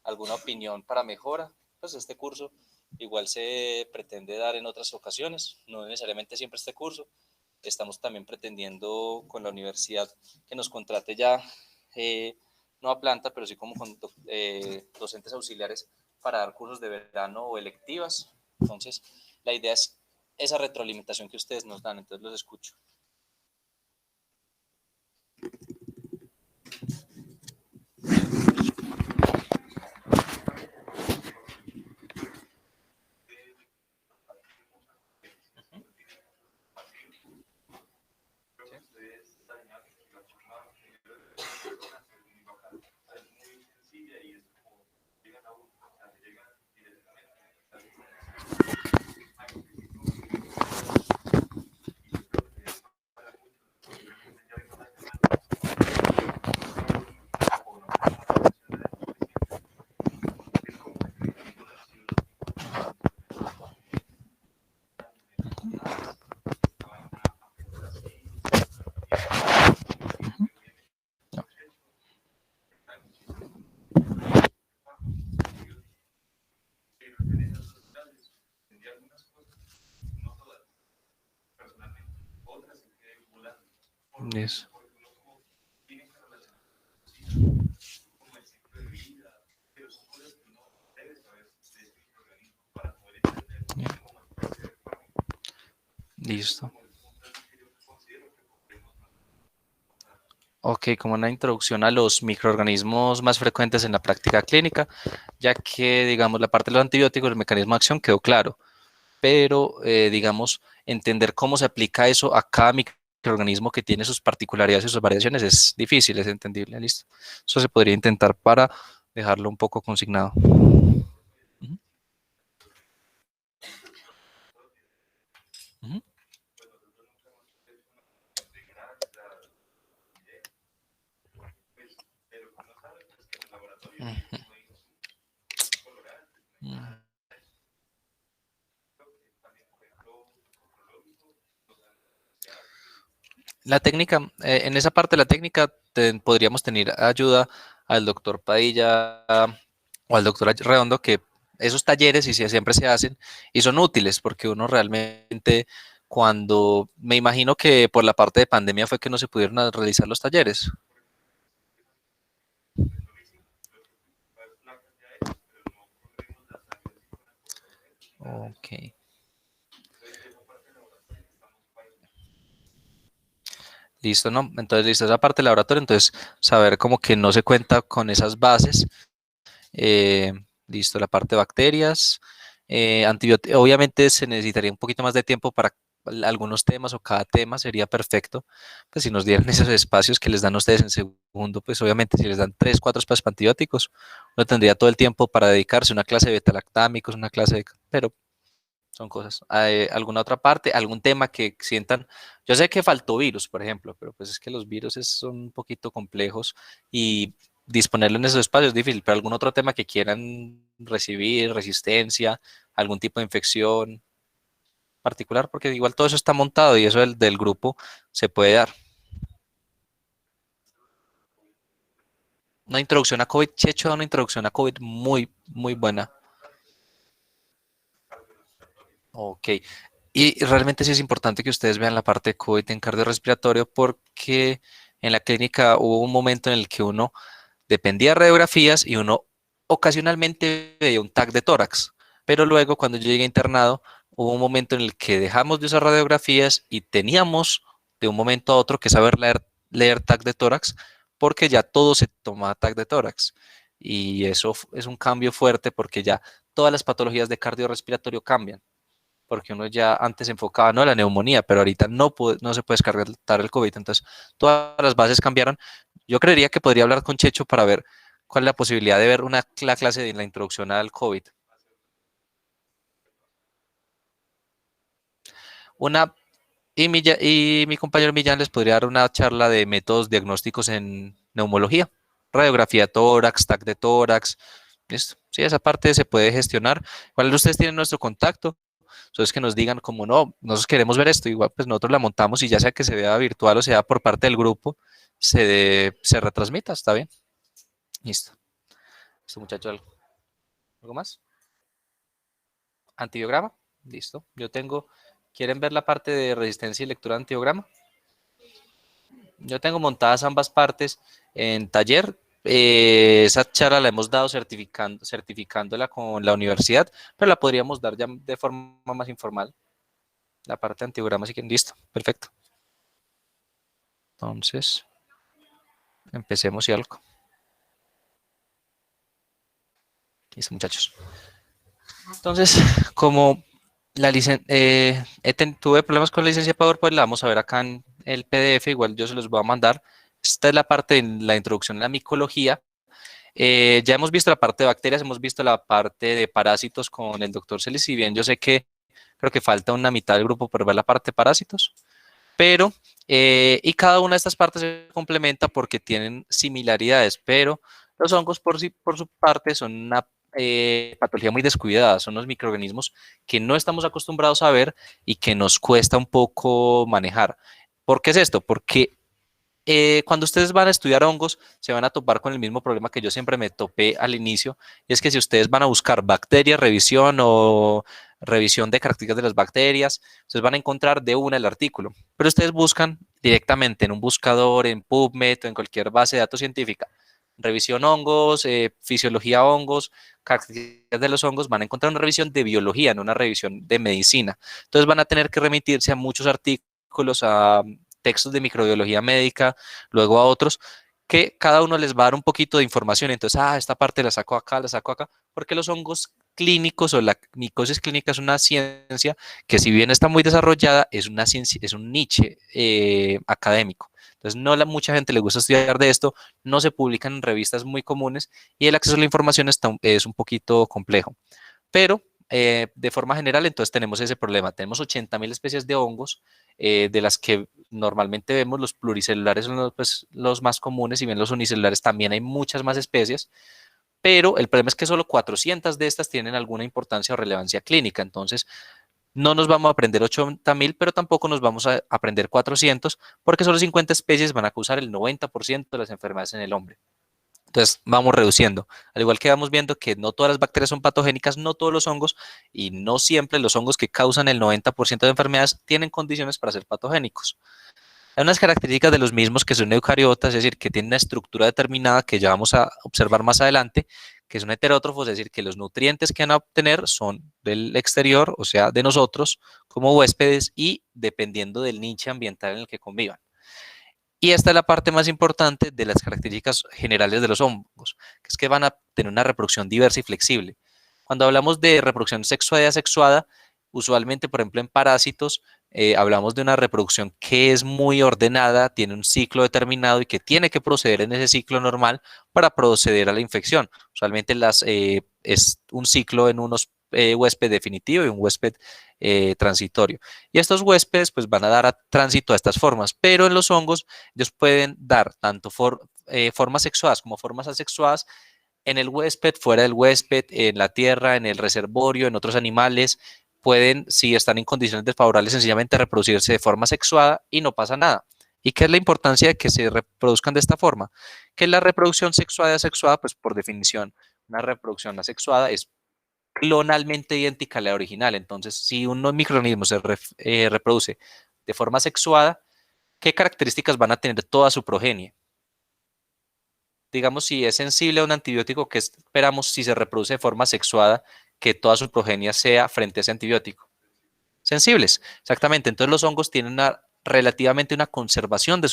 alguna opinión para mejora, pues este curso igual se pretende dar en otras ocasiones, no necesariamente siempre este curso. Estamos también pretendiendo con la universidad que nos contrate ya, no a planta, pero sí como con docentes auxiliares para dar cursos de verano o electivas. Entonces, la idea es esa retroalimentación que ustedes nos dan, entonces los escucho. Eso. Listo. Ok, como una introducción a los microorganismos más frecuentes en la práctica clínica, ya que, digamos, la parte de los antibióticos, el mecanismo de acción quedó claro, pero, digamos, entender cómo se aplica eso a cada microorganismo que tiene sus particularidades y sus variaciones es difícil, es entendible, listo. Eso se podría intentar para dejarlo un poco consignado. Uh-huh. Uh-huh. Uh-huh. Uh-huh. La técnica, en esa parte de la técnica podríamos tener ayuda al doctor Padilla o al doctor Redondo, que esos talleres y siempre se hacen y son útiles porque uno realmente cuando, me imagino que por la parte de pandemia fue que no se pudieron realizar los talleres. Ok. Listo, ¿no? Entonces, listo, esa parte del laboratorio, entonces saber como que no se cuenta con esas bases. Listo, la parte de bacterias. Obviamente se necesitaría un poquito más de tiempo para algunos temas o cada tema sería perfecto. Pues si nos dieran esos espacios que les dan a ustedes en segundo, pues obviamente si les dan 3, 4 espacios para antibióticos, uno tendría todo el tiempo para dedicarse a una clase de betalactámicos, una clase de... Pero son cosas. ¿Alguna otra parte? ¿Algún tema que sientan? Yo sé que faltó virus, por ejemplo, pero pues es que los virus son un poquito complejos y disponerlo en esos espacios es difícil, pero algún otro tema que quieran recibir, resistencia, algún tipo de infección particular, porque igual todo eso está montado y eso del grupo se puede dar. Una introducción a COVID, Checho da una introducción a COVID muy, muy buena. Ok. Y realmente sí es importante que ustedes vean la parte de COVID en cardiorrespiratorio porque en la clínica hubo un momento en el que uno dependía de radiografías y uno ocasionalmente veía un TAC de tórax. Pero luego cuando yo llegué internado hubo un momento en el que dejamos de usar radiografías y teníamos de un momento a otro que saber leer TAC de tórax porque ya todo se tomaba TAC de tórax. Y eso es un cambio fuerte porque ya todas las patologías de cardiorrespiratorio cambian porque uno ya antes enfocaba no la neumonía, pero ahorita no se puede descartar el COVID, entonces todas las bases cambiaron. Yo creería que podría hablar con Checho para ver cuál es la posibilidad de ver la clase de la introducción al COVID. Una, y mi compañero Millán les podría dar una charla de métodos diagnósticos en neumología, radiografía de tórax, TAC de tórax, listo. Sí, esa parte se puede gestionar. Igual ustedes tienen nuestro contacto, entonces que nos digan como no, nosotros queremos ver esto, igual pues nosotros la montamos y ya sea que se vea virtual o sea por parte del grupo, se retransmita, está bien. Listo. ¿Listo, muchachos? ¿Algo más? ¿Antibiograma? Listo. Yo tengo... ¿Quieren ver la parte de resistencia y lectura de antibiograma? Yo tengo montadas ambas partes en taller. Esa charla la hemos dado certificándola con la universidad, pero la podríamos dar ya de forma más informal. La parte de antibiograma, así que listo, perfecto. Entonces, empecemos y algo. Listo, muchachos. Entonces, como tuve problemas con la licencia PowerPoint, la vamos a ver acá en el PDF, igual yo se los voy a mandar. Esta es la parte de la introducción a la micología. Ya hemos visto la parte de bacterias, hemos visto la parte de parásitos con el doctor Celis, si bien yo sé que creo que falta una mitad del grupo por ver la parte de parásitos, pero, y cada una de estas partes se complementa porque tienen similaridades, pero los hongos por su parte son una patología muy descuidada, son los microorganismos que no estamos acostumbrados a ver y que nos cuesta un poco manejar. ¿Por qué es esto? Porque cuando ustedes van a estudiar hongos, se van a topar con el mismo problema que yo siempre me topé al inicio, y es que si ustedes van a buscar bacterias, revisión o revisión de características de las bacterias, ustedes van a encontrar de una el artículo, pero ustedes buscan directamente en un buscador, en PubMed o en cualquier base de datos científica, revisión hongos, fisiología hongos, características de los hongos, van a encontrar una revisión de biología, no una revisión de medicina. Entonces van a tener que remitirse a muchos artículos, a textos de microbiología médica, luego a otros, que cada uno les va a dar un poquito de información. Entonces, esta parte la saco acá, porque los hongos clínicos o la micosis clínica es una ciencia que, si bien está muy desarrollada, es una ciencia, es un niche académico. Entonces, mucha gente le gusta estudiar de esto, no se publican en revistas muy comunes y el acceso a la información es un poquito complejo. Pero de forma general, entonces tenemos ese problema. Tenemos 80.000 especies de hongos, de las que normalmente vemos los pluricelulares son los más comunes, y bien los unicelulares también hay muchas más especies, pero el problema es que solo 400 de estas tienen alguna importancia o relevancia clínica. Entonces, no nos vamos a aprender 80.000, pero tampoco nos vamos a aprender 400, porque solo 50 especies van a causar el 90% de las enfermedades en el hombre. Entonces vamos reduciendo. Al igual que vamos viendo que no todas las bacterias son patogénicas, no todos los hongos, y no siempre los hongos que causan el 90% de enfermedades tienen condiciones para ser patogénicos. Hay unas características de los mismos que son eucariotas, es decir, que tienen una estructura determinada que ya vamos a observar más adelante, que son heterótrofos, es decir, que los nutrientes que van a obtener son del exterior, o sea, de nosotros como huéspedes, y dependiendo del nicho ambiental en el que convivan. Y esta es la parte más importante de las características generales de los hongos, que es que van a tener una reproducción diversa y flexible. Cuando hablamos de reproducción sexuada y asexuada, usualmente, por ejemplo, en parásitos, hablamos de una reproducción que es muy ordenada, tiene un ciclo determinado y que tiene que proceder en ese ciclo normal para proceder a la infección. Usualmente es un ciclo en unos huésped definitivo y un huésped transitorio. Y estos huéspedes pues van a dar tránsito a estas formas, pero en los hongos ellos pueden dar tanto formas sexuadas como formas asexuadas en el huésped, fuera del huésped, en la tierra, en el reservorio, en otros animales. Pueden, si están en condiciones desfavorables, sencillamente reproducirse de forma sexuada y no pasa nada. ¿Y qué es la importancia de que se reproduzcan de esta forma? Que la reproducción sexuada y asexuada, pues por definición, una reproducción asexuada es clonalmente idéntica a la original. Entonces, si un microorganismo se reproduce de forma sexuada, ¿qué características van a tener toda su progenie? Digamos, si es sensible a un antibiótico, ¿qué esperamos si se reproduce de forma sexuada que toda su progenie sea frente a ese antibiótico? Sensibles, exactamente. Entonces los hongos tienen relativamente una conservación de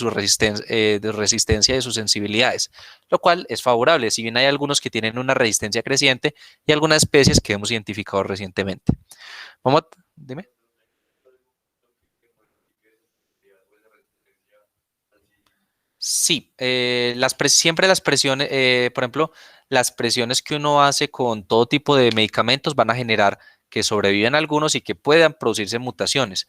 resistencia y de sus sensibilidades, lo cual es favorable, si bien hay algunos que tienen una resistencia creciente y algunas especies que hemos identificado recientemente. Dime. Sí, siempre las presiones, por ejemplo, las presiones que uno hace con todo tipo de medicamentos van a generar que sobrevivan algunos y que puedan producirse mutaciones.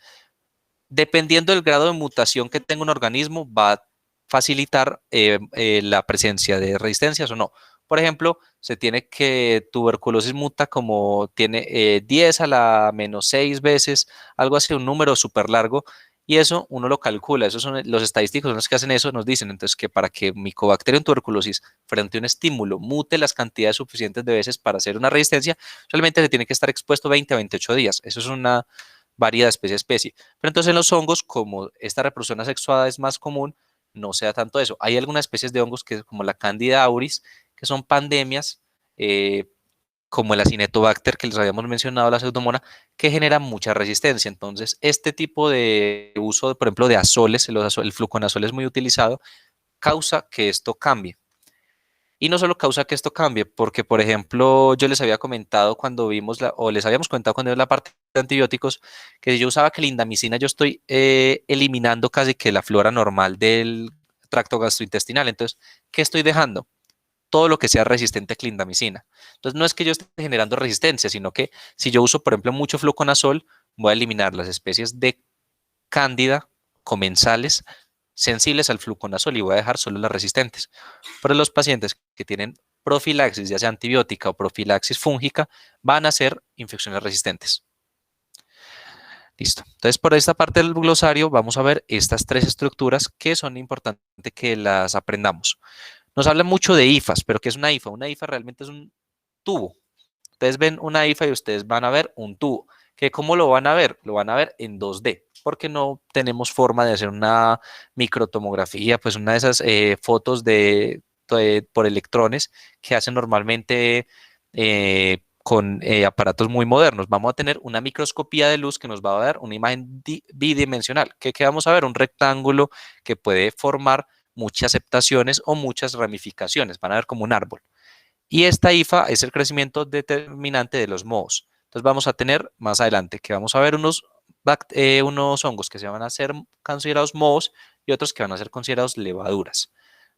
Dependiendo del grado de mutación que tenga un organismo, va a facilitar la presencia de resistencias o no. Por ejemplo, se tiene que tuberculosis muta como tiene 10 a la menos 6 veces, algo así, un número súper largo, Y eso uno lo calcula, esos son los estadísticos, son los que hacen eso, nos dicen entonces que para que Mycobacterium tuberculosis frente a un estímulo mute las cantidades suficientes de veces para hacer una resistencia, solamente se tiene que estar expuesto 20 a 28 días. Eso es una variedad especie a especie. Pero entonces en los hongos, como esta reproducción asexuada es más común, no se da tanto eso. Hay algunas especies de hongos que como la Candida auris, que son pandemias, como el Acinetobacter que les habíamos mencionado, la pseudomonas, que generan mucha resistencia. Entonces, este tipo de uso, por ejemplo, de azoles, el fluconazol es muy utilizado, causa que esto cambie. Y no solo causa que esto cambie, porque, por ejemplo, yo les había comentado cuando vimos, o les habíamos comentado cuando vimos la parte de antibióticos, que si yo usaba clindamicina, yo estoy eliminando casi que la flora normal del tracto gastrointestinal. Entonces, ¿qué estoy dejando? Todo lo que sea resistente a clindamicina. Entonces, no es que yo esté generando resistencia, sino que si yo uso, por ejemplo, mucho fluconazol, voy a eliminar las especies de cándida comensales sensibles al fluconazol y voy a dejar solo las resistentes. Pero los pacientes que tienen profilaxis, ya sea antibiótica o profilaxis fúngica, van a ser infecciones resistentes. Listo. Entonces, por esta parte del glosario vamos a ver estas tres estructuras que son importantes que las aprendamos. Nos habla mucho de IFAs, pero ¿qué es una IFA? Una IFA realmente es un tubo. Ustedes ven una IFA y ustedes van a ver un tubo. ¿Cómo lo van a ver? Lo van a ver en 2D, porque no tenemos forma de hacer una microtomografía, pues una de esas fotos por electrones que hacen normalmente con aparatos muy modernos. Vamos a tener una microscopía de luz que nos va a dar una imagen bidimensional. ¿Qué vamos a ver? Un rectángulo que puede formar muchas septaciones o muchas ramificaciones. Van a ver como un árbol. Y esta IFA es el crecimiento determinante de los mohos. Entonces vamos a tener más adelante que vamos a ver unos hongos que se van a ser considerados mohos y otros que van a ser considerados levaduras.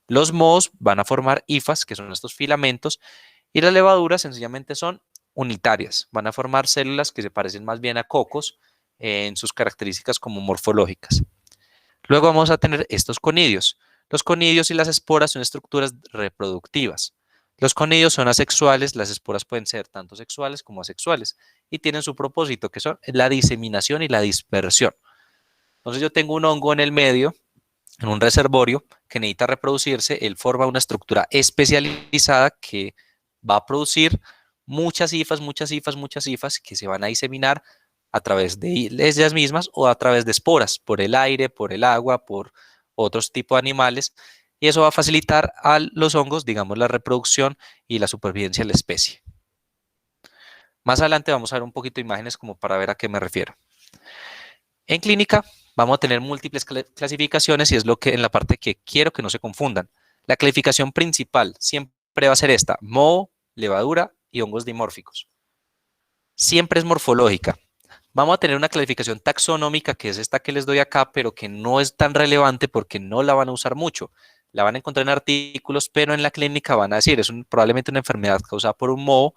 Los mohos van a formar IFAs, que son estos filamentos, y las levaduras sencillamente son unitarias. Van a formar células que se parecen más bien a cocos en sus características como morfológicas. Luego vamos a tener estos conidios. Los conidios y las esporas son estructuras reproductivas. Los conidios son asexuales, las esporas pueden ser tanto sexuales como asexuales y tienen su propósito, que son la diseminación y la dispersión. Entonces yo tengo un hongo en el medio, en un reservorio, que necesita reproducirse, él forma una estructura especializada que va a producir muchas hifas, muchas hifas, muchas hifas que se van a diseminar a través de ellas mismas o a través de esporas, por el aire, por el agua, por otros tipos de animales, y eso va a facilitar a los hongos, digamos, la reproducción y la supervivencia de la especie. Más adelante vamos a ver un poquito de imágenes como para ver a qué me refiero. En clínica vamos a tener múltiples clasificaciones y es lo que en la parte que quiero que no se confundan. La clasificación principal siempre va a ser esta: moho, levadura y hongos dimórficos. Siempre es morfológica. Vamos a tener una clasificación taxonómica, que es esta que les doy acá, pero que no es tan relevante porque no la van a usar mucho. La van a encontrar en artículos, pero en la clínica van a decir, es probablemente una enfermedad causada por un moho,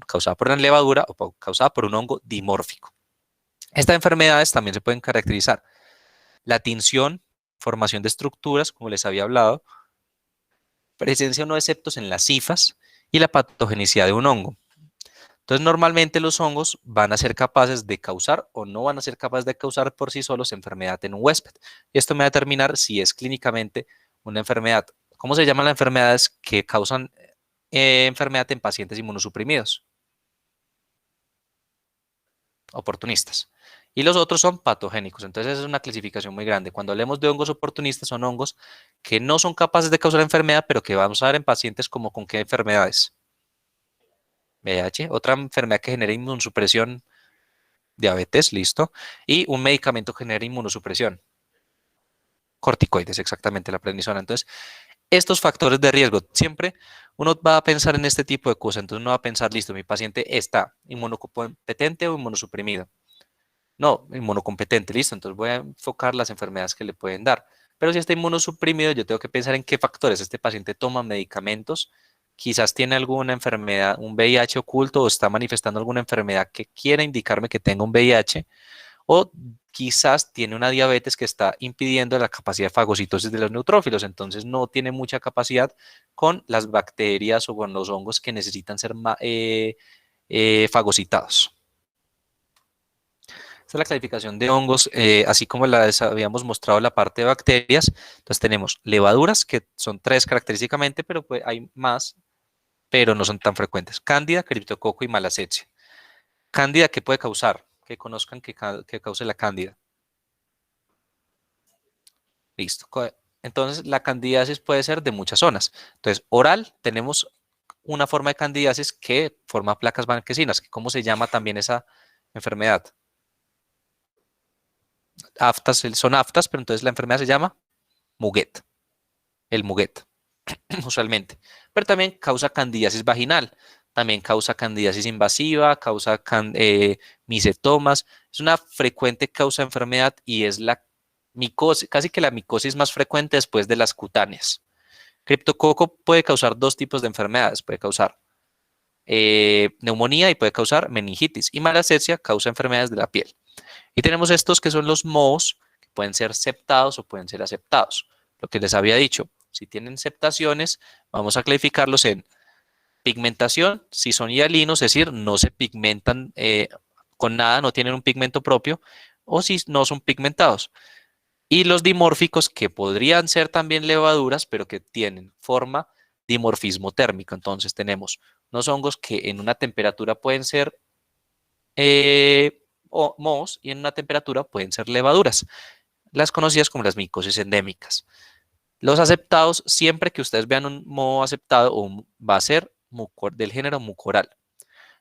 causada por una levadura o causada por un hongo dimórfico. Estas enfermedades también se pueden caracterizar. La tinción, formación de estructuras, como les había hablado, presencia o no de septos en las hifas y la patogenicidad de un hongo. Entonces, normalmente los hongos van a ser capaces de causar o no van a ser capaces de causar por sí solos enfermedad en un huésped. Y esto me va a determinar si es clínicamente una enfermedad. ¿Cómo se llaman las enfermedades que causan enfermedad en pacientes inmunosuprimidos? Oportunistas. Y los otros son patogénicos. Entonces, es una clasificación muy grande. Cuando hablemos de hongos oportunistas, son hongos que no son capaces de causar enfermedad, pero que vamos a ver en pacientes como con qué enfermedades. VIH, otra enfermedad que genera inmunosupresión, diabetes, listo, y un medicamento que genera inmunosupresión, corticoides, exactamente, la prednisona. Entonces, estos factores de riesgo, siempre uno va a pensar en este tipo de cosas, entonces uno va a pensar, listo, mi paciente está inmunocompetente o inmunosuprimido. No, inmunocompetente, listo, entonces voy a enfocar las enfermedades que le pueden dar. Pero si está inmunosuprimido, yo tengo que pensar en qué factores este paciente toma medicamentos, quizás tiene alguna enfermedad, un VIH oculto o está manifestando alguna enfermedad que quiera indicarme que tenga un VIH, o quizás tiene una diabetes que está impidiendo la capacidad de fagocitosis de los neutrófilos, entonces no tiene mucha capacidad con las bacterias o con los hongos que necesitan ser fagocitados. Esta es la clasificación de hongos, así como habíamos mostrado la parte de bacterias. Entonces tenemos levaduras, que son 3 característicamente, pero pues hay más, pero no son tan frecuentes. Cándida, criptococo y malassezia. Cándida, ¿qué puede causar? Que conozcan que cause la cándida. Listo. Entonces, la candidiasis puede ser de muchas zonas. Entonces, oral, tenemos una forma de candidiasis que forma placas blanquecinas. ¿Cómo se llama también esa enfermedad? Aftas, son aftas, pero entonces la enfermedad se llama muguet, el muguet, usualmente. Pero también causa candidiasis vaginal, también causa candidiasis invasiva, causa micetomas. Es una frecuente causa de enfermedad y es la micosis, casi que la micosis más frecuente después de las cutáneas. Criptococo puede causar 2 tipos de enfermedades, puede causar neumonía y puede causar meningitis. Y malassezia causa enfermedades de la piel. Y tenemos estos que son los mohos, que pueden ser septados o pueden ser aceptados. Lo que les había dicho, si tienen septaciones, vamos a clasificarlos en pigmentación, si son hialinos, es decir, no se pigmentan con nada, no tienen un pigmento propio, o si no son pigmentados. Y los dimórficos, que podrían ser también levaduras, pero que tienen forma dimorfismo térmico. Entonces tenemos unos hongos que en una temperatura pueden ser mohos y en una temperatura pueden ser levaduras, las conocidas como las micosis endémicas. Los aceptados, siempre que ustedes vean un moho aceptado, va a ser del género mucoral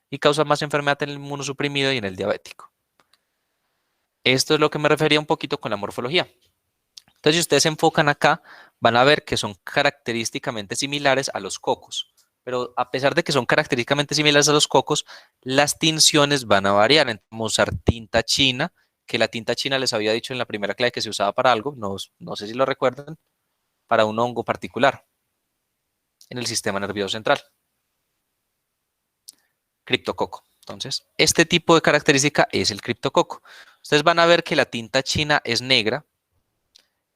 y causa más enfermedad en el inmunosuprimido y en el diabético. Esto es lo que me refería un poquito con la morfología. Entonces, si ustedes se enfocan acá, van a ver que son característicamente similares a los cocos. Pero a pesar de que son característicamente similares a los cocos, las tinciones van a variar. Vamos a usar tinta china, que la tinta china les había dicho en la primera clase que se usaba para algo, no sé si lo recuerdan, para un hongo particular en el sistema nervioso central. Criptococo. Entonces, este tipo de característica es el criptococo. Ustedes van a ver que la tinta china es negra,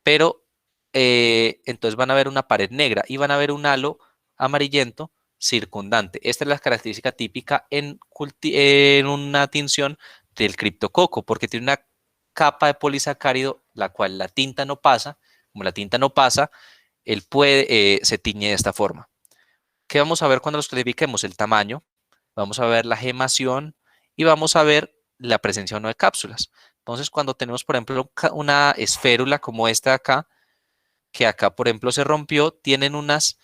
pero entonces van a ver una pared negra y van a ver un halo amarillento circundante. Esta es la característica típica en una tinción del criptococo, porque tiene una capa de polisacárido, la cual la tinta no pasa. Como la tinta no pasa, se tiñe de esta forma. ¿Qué vamos a ver cuando los clasifiquemos? El tamaño, vamos a ver la gemación y vamos a ver la presencia o no de cápsulas. Entonces, cuando tenemos, por ejemplo, una esférula como esta de acá, que acá, por ejemplo, se rompió, tienen unas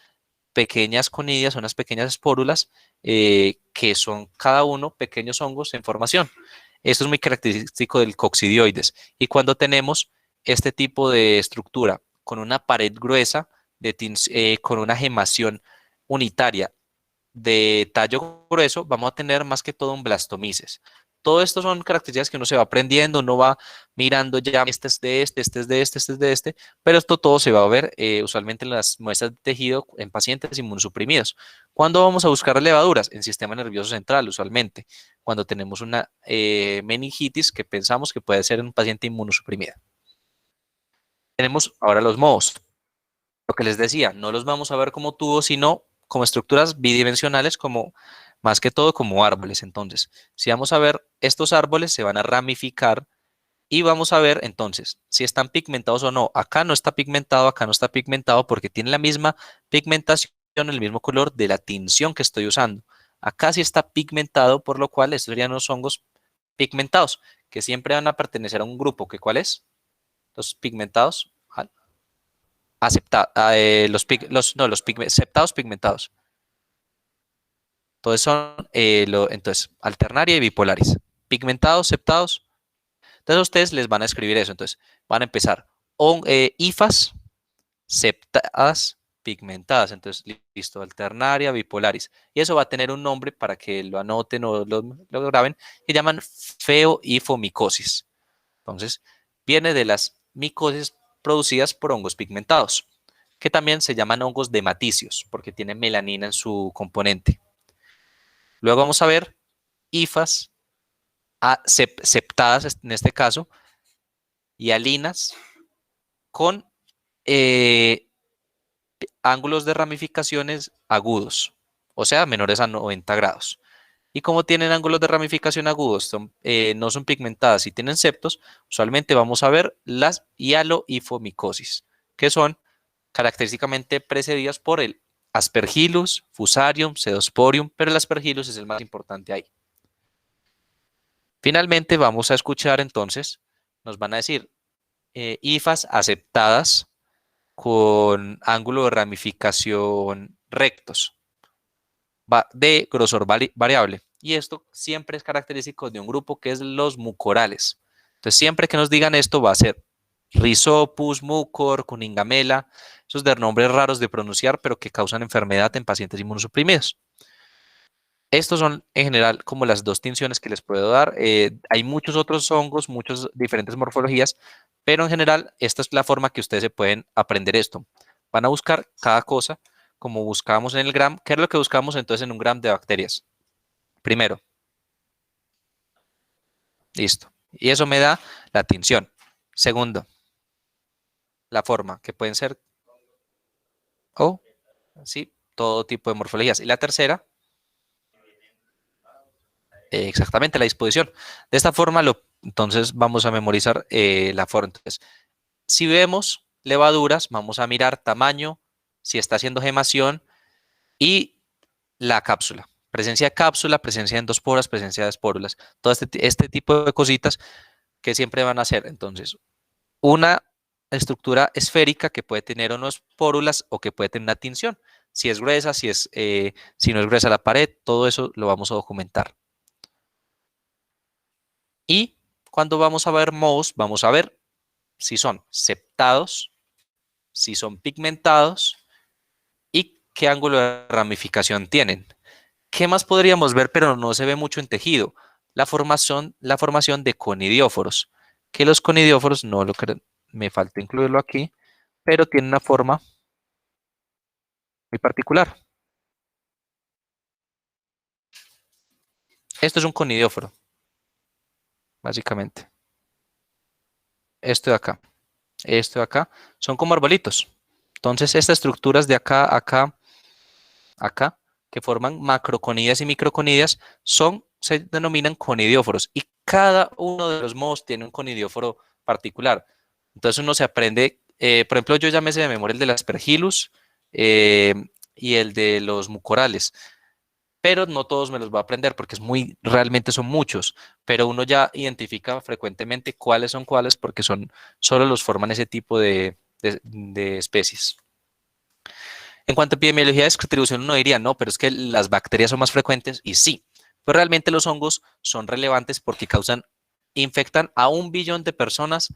pequeñas conidias, unas pequeñas espórulas, que son cada uno pequeños hongos en formación. Esto es muy característico del coccidioides. Y cuando tenemos este tipo de estructura con una pared gruesa, con una gemación unitaria de tallo grueso, vamos a tener más que todo un blastomices. Todo esto son características que uno se va aprendiendo, uno va mirando ya, este es de este es de este es de este, pero esto todo se va a ver usualmente en las muestras de tejido en pacientes inmunosuprimidos. ¿Cuándo vamos a buscar levaduras? En sistema nervioso central, usualmente, cuando tenemos una meningitis que pensamos que puede ser en un paciente inmunosuprimido. Tenemos ahora los mohos. Lo que les decía, no los vamos a ver como tubos, sino como estructuras bidimensionales, como más que todo como árboles. Entonces, si vamos a ver estos árboles, se van a ramificar y vamos a ver entonces si están pigmentados o no. Acá no está pigmentado, acá no está pigmentado porque tiene la misma pigmentación, el mismo color de la tinción que estoy usando. Acá sí está pigmentado, por lo cual estos serían los hongos pigmentados, que siempre van a pertenecer a un grupo, que ¿cuál es? Los pigmentados, septados pigmentados. Entonces son, entonces, alternaria y bipolaris. Pigmentados, septados. Entonces ustedes les van a escribir eso. Entonces van a empezar hifas, septadas, pigmentadas. Entonces, listo, alternaria, bipolaris. Y eso va a tener un nombre para que lo anoten o lo graben, que llaman feoifomicosis. Entonces, viene de las micosis producidas por hongos pigmentados, que también se llaman hongos dematicios, porque tienen melanina en su componente. Luego vamos a ver hifas septadas, en este caso, y alinas con ángulos de ramificaciones agudos, o sea, menores a 90 grados. Y como tienen ángulos de ramificación agudos, no son pigmentadas y tienen septos, usualmente vamos a ver las hialoifomicosis, que son característicamente precedidas por el Aspergillus, Fusarium, Pseudosporium, pero el Aspergillus es el más importante ahí. Finalmente vamos a escuchar entonces, nos van a decir hifas aceptadas con ángulo de ramificación rectos de grosor variable. Y esto siempre es característico de un grupo que es los mucorales. Entonces, siempre que nos digan esto va a ser Rhizopus, mucor, cuningamela, esos de nombres raros de pronunciar, pero que causan enfermedad en pacientes inmunosuprimidos. Estos son en general como las dos tinciones que les puedo dar. Hay muchos otros hongos, muchas diferentes morfologías, pero en general esta es la forma que ustedes se pueden aprender esto. Van a buscar cada cosa como buscábamos en el gram. ¿Qué es lo que buscamos entonces en un gram de bacterias? Primero, listo. Y eso me da la tinción. Segundo, la forma, que pueden ser o, sí, todo tipo de morfologías. Y la tercera, exactamente la disposición. De esta forma, entonces vamos a memorizar la forma. Entonces, si vemos levaduras, vamos a mirar tamaño, si está haciendo gemación y la cápsula. Presencia de cápsula, presencia de endosporas, presencia de espórulas. Todo este tipo de cositas que siempre van a ser. Entonces, una estructura esférica que puede tener unos espórulas o que puede tener una tinción. Si es gruesa, si no es gruesa la pared, todo eso lo vamos a documentar. Y cuando vamos a ver mohos, vamos a ver si son septados, si son pigmentados y qué ángulo de ramificación tienen. ¿Qué más podríamos ver, pero no se ve mucho en tejido? La formación de conidióforos, que los conidióforos, no lo que me falta incluirlo aquí, pero tienen una forma muy particular. Esto es un conidióforo, básicamente. Esto de acá, esto de acá, son como arbolitos. Entonces, estas estructuras de acá, acá, acá, que forman macroconidias y microconidias, se denominan conidióforos. Y cada uno de los mohos tiene un conidióforo particular. Entonces uno se aprende, por ejemplo, yo ya me sé de memoria el del Aspergillus y el de los mucorales, pero no todos me los voy a aprender porque realmente son muchos, pero uno ya identifica frecuentemente cuáles son cuáles porque solo los forman ese tipo de especies. En cuanto a epidemiología de distribución, uno diría, no, pero es que las bacterias son más frecuentes y sí, pero realmente los hongos son relevantes porque infectan a 1 billón de personas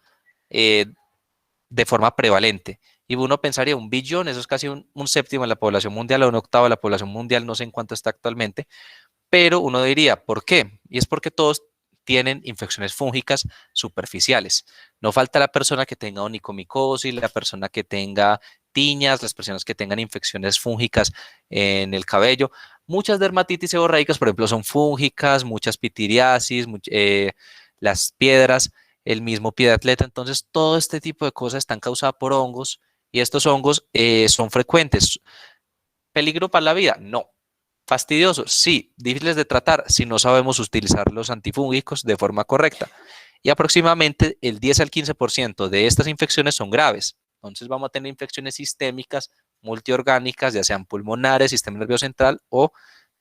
de forma prevalente. Y uno pensaría, 1 billón, eso es casi un séptimo de la población mundial o un octavo de la población mundial, no sé en cuánto está actualmente, pero uno diría, ¿por qué? Y es porque todos tienen infecciones fúngicas superficiales. No falta la persona que tenga onicomicosis, la persona que tenga tiñas, las personas que tengan infecciones fúngicas en el cabello. Muchas dermatitis seborreicas, por ejemplo, son fúngicas, muchas pitiriasis, las piedras, el mismo pie de atleta. Entonces, todo este tipo de cosas están causadas por hongos y estos hongos son frecuentes. ¿Peligro para la vida? No. ¿Fastidiosos? Sí. ¿Difíciles de tratar? Si no sabemos utilizar los antifúngicos de forma correcta. Y aproximadamente el 10 al 15% de estas infecciones son graves. Entonces vamos a tener infecciones sistémicas multiorgánicas, ya sean pulmonares, sistema nervioso central o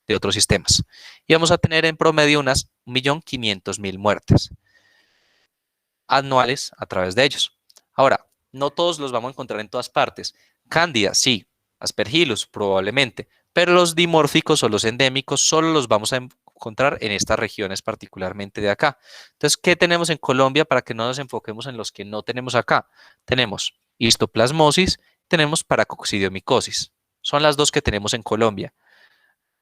de otros sistemas. Y vamos a tener en promedio unas 1.500.000 muertes anuales a través de ellos. Ahora, no todos los vamos a encontrar en todas partes. Cándida, sí. Aspergillus, probablemente. Pero los dimórficos o los endémicos solo los vamos a encontrar en estas regiones, particularmente de acá. Entonces, ¿qué tenemos en Colombia para que no nos enfoquemos en los que no tenemos acá? Tenemos histoplasmosis, tenemos paracoccidiomicosis. Son las dos que tenemos en Colombia.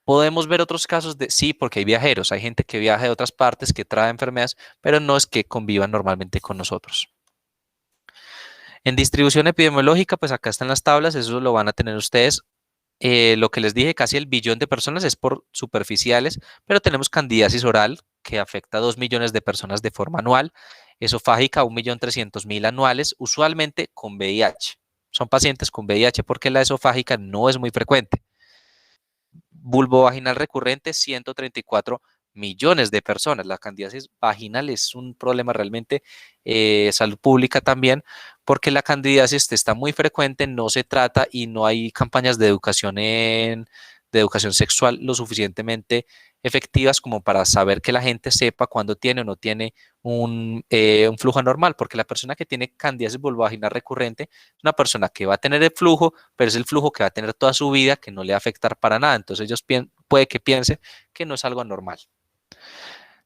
Podemos ver otros casos sí, porque hay viajeros, hay gente que viaja de otras partes, que trae enfermedades, pero no es que convivan normalmente con nosotros. En distribución epidemiológica, pues acá están las tablas, eso lo van a tener ustedes. Lo que les dije, casi el billón de personas es por superficiales, pero tenemos candidiasis oral, que afecta a 2 millones de personas de forma anual, esofágica, 1.300.000 anuales, usualmente con VIH. Son pacientes con VIH porque la esofágica no es muy frecuente. vulvovaginal recurrente, 134 millones de personas. La candidiasis vaginal es un problema realmente de salud pública también, porque la candidiasis está muy frecuente, no se trata y no hay campañas de educación de educación sexual lo suficientemente efectivas como para saber que la gente sepa cuándo tiene o no tiene un flujo anormal, porque la persona que tiene candidiasis vulvovaginal recurrente es una persona que va a tener el flujo, pero es el flujo que va a tener toda su vida, que no le va a afectar para nada. Entonces ellos puede que piensen que no es algo anormal.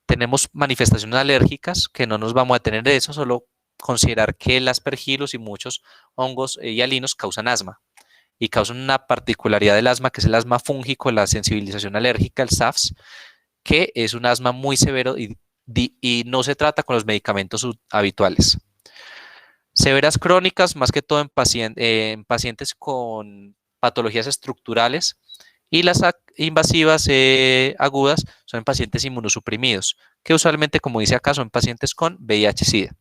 Tenemos manifestaciones alérgicas que no nos vamos a tener de eso, solo considerar que el aspergillus y muchos hongos y alinos causan asma y causan una particularidad del asma que es el asma fúngico, la sensibilización alérgica, el SAFS, que es un asma muy severo y no se trata con los medicamentos habituales. Severas crónicas, más que todo en pacientes con patologías estructurales, y las invasivas agudas son en pacientes inmunosuprimidos, que usualmente, como dice acá, son pacientes con VIH-Sida.